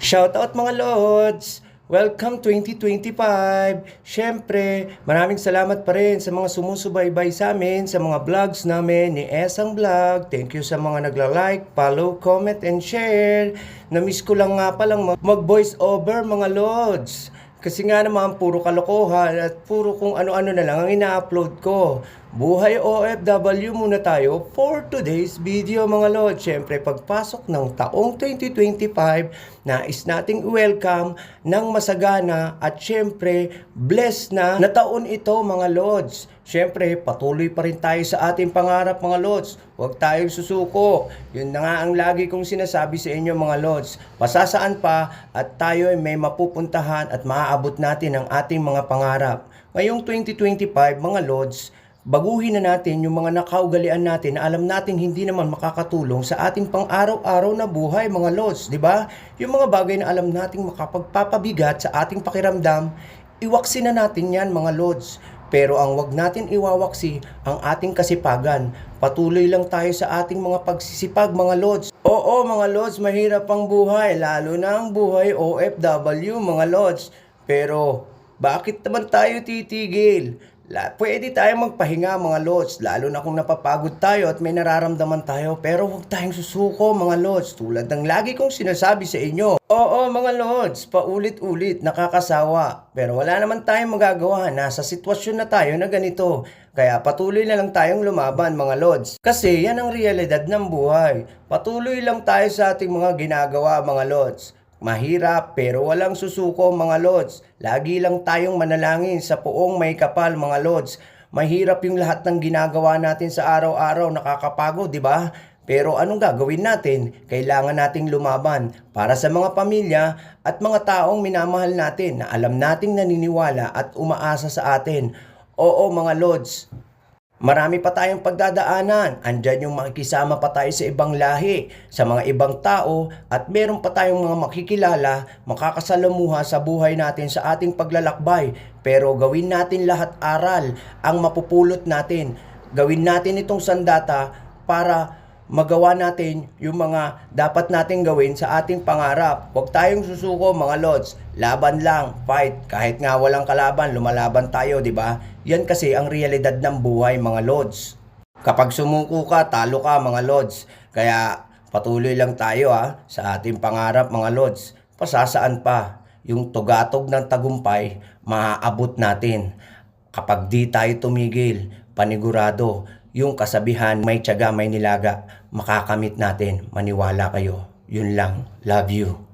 Shoutout mga Lods! Welcome 2025! Siyempre, maraming salamat pa rin sa mga sumusubaybay sa amin, sa mga vlogs namin ni Esang Vlog. Thank you sa mga nagla-like, follow, comment, and share. Na-miss ko lang nga palang mag-voice over mga Lods. Kasi nga naman, puro kalokohan at puro kung ano-ano na lang ang ina-upload ko. Buhay OFW muna tayo for today's video mga Lord. Siyempre, pagpasok ng taong 2025, nais nating welcome ng masagana at siyempre, blessed na taon ito mga Lords. Siyempre, patuloy pa rin tayo sa ating pangarap mga Lords. Huwag tayong susuko. Yun na nga ang lagi kong sinasabi sa inyo mga Lords. Pasasaan pa at tayo ay may mapupuntahan at maaabot natin ang ating mga pangarap. Ngayong 2025 mga Lords, baguhin na natin yung mga nakaugalian natin na alam nating hindi naman makakatulong sa ating pang-araw-araw na buhay mga Lords, di ba? Yung mga bagay na alam nating makapagpapabigat sa ating pakiramdam, iwaksin na natin yan mga Lords. Pero ang wag natin iwawaksi ang ating kasipagan. Patuloy lang tayo sa ating mga pagsisipag mga Lords. Oo mga Lords, mahirap ang buhay, lalo na ang buhay OFW mga Lords. Pero bakit naman tayo titigil? Pwede tayong magpahinga mga Lords, lalo na kung napapagod tayo at may nararamdaman tayo. Pero huwag tayong susuko mga Lords, tulad ng lagi kong sinasabi sa inyo. Oo mga Lords, paulit-ulit, nakakasawa. Pero wala naman tayong magagawa, nasa sitwasyon na tayo na ganito. Kaya patuloy na lang tayong lumaban mga Lords. Kasi yan ang realidad ng buhay. Patuloy lang tayo sa ating mga ginagawa mga Lords. Mahirap pero walang susuko mga Lords. Lagi lang tayong manalangin sa Poong May Kapal mga Lords. Mahirap yung lahat ng ginagawa natin sa araw-araw, nakakapagod, di ba? Pero anong gagawin natin? Kailangan nating lumaban para sa mga pamilya at mga taong minamahal natin na alam nating naniniwala at umaasa sa atin. Oo mga Lords, marami pa tayong pagdadaanan. Andyan yung makikisama pa tayo sa ibang lahi, sa mga ibang tao, at meron pa tayong mga makikilala, makakasalamuha sa buhay natin sa ating paglalakbay. Pero gawin natin lahat aral ang mapupulot natin. Gawin natin itong sandata para magawa natin yung mga dapat nating gawin sa ating pangarap. Huwag tayong susuko mga Lords. Laban lang, fight. Kahit nga walang kalaban, lumalaban tayo, di ba? Yan kasi ang realidad ng buhay mga Lords. Kapag sumuko ka, talo ka mga Lords. Kaya patuloy lang tayo sa ating pangarap mga Lords. Pasasaan pa yung tugatog ng tagumpay, maaabot natin. Kapag di tayo tumigil, panigurado, yung kasabihan, may tiyaga, may nilaga, makakamit natin. Maniwala kayo. Yun lang. Love you.